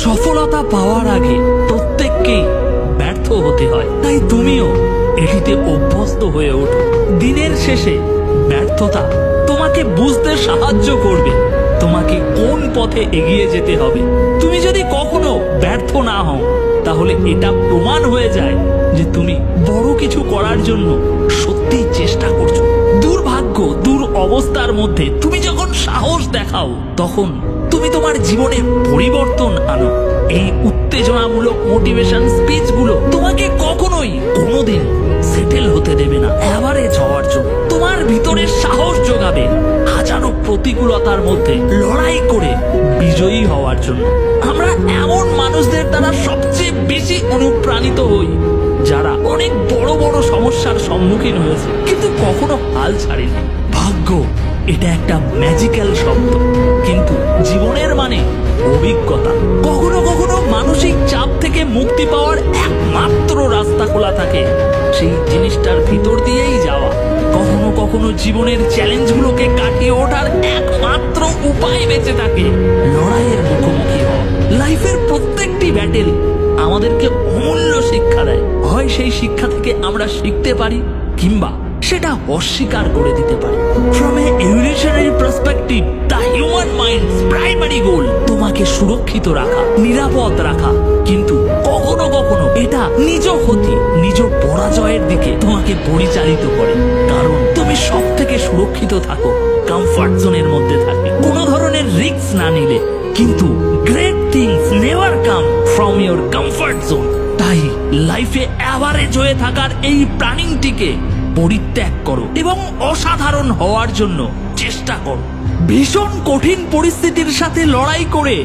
সফলতা পাওয়ার আগে প্রত্যেককেই ব্যর্থ হতে হয়, তাই তুমিও এটিতে অভ্যস্ত হয়ে ওঠো। দিনের শেষে ব্যর্থতা তোমাকে বুঝতে সাহায্য করবে তোমাকে কোন পথে এগিয়ে যেতে হবে। তুমি যদি কখনো ব্যর্থ না হও, তাহলে এটা প্রমাণ হয়ে যায় যে তুমি বড় কিছু করার জন্য সত্যি চেষ্টা করছো। দুর্ভাগ্য, অবস্থার মধ্যে তুমি যখন সাহস দেখাও, তখন তুমি তোমার জীবনে পরিবর্তন আনো। এই উত্তেজনামূলক মোটিভেশন স্পিচগুলো তোমাকে কখনোই কোনোদিন সেটেল হতে দেবে না অ্যাভারেজ হওয়ার জন্য। তোমার ভিতরে সাহস যোগাবে হাজারো প্রতিকূলতার মধ্যে লড়াই করে বিজয়ী হওয়ার জন্য। আমরা এমন মানুষদের দ্বারা সবচেয়ে বেশি অনুপ্রাণিত হই যারা অনেক বড় বড় সমস্যার সম্মুখীন হয়েছে কিন্তু কখনো হাল ছাড়েনি। ভাগ্য এটা একটা ম্যাজিক্যাল শব্দ, কিন্তু জীবনের মানে অভিজ্ঞতা। কখনো কখনো মানসিক চাপ থেকে মুক্তি পাওয়ার একমাত্র রাস্তা খোলা থাকে সেই জিনিসটার ভিতর দিয়েই যাওয়া। কখনো কখনো জীবনের চ্যালেঞ্জগুলোকে কাটিয়ে ওঠার একমাত্র উপায় বেঁচে থাকে লড়াইয়ের মুখোমুখি হওয়া। লাইফের প্রত্যেকটি ব্যাটেল আমাদেরকে অমূল্য শিক্ষা দেয়। হয় সেই শিক্ষা থেকে আমরা শিখতে পারি, কিংবা সেটা অস্বীকার করে দিতে পারি। From a evolutionary perspective, the human mind's primary goal তোমাকে সুরক্ষিত রাখা, নিরাপদ রাখা। কিন্তু কখনো কখনো এটা নিজ ক্ষতি, নিজ পরাজয়ের দিকে তোমাকে পরিচালিত করে, কারণ তুমি সব থেকে সুরক্ষিত থাকো কমফর্ট জোনের মধ্যে থাকে, কোনো ধরনের রিস্ক না নিলে। কিন্তু great things never come from your comfort zone. তাই লাইফে অ্যাভারেজ হয়ে থাকার এই প্ল্যানিংটিকে পরিত্যাগ করো এবং অসাধারণ হওয়ার জন্য চেষ্টা করো। ভীষণ কঠিন পরিস্থিতির সাথে লড়াই করে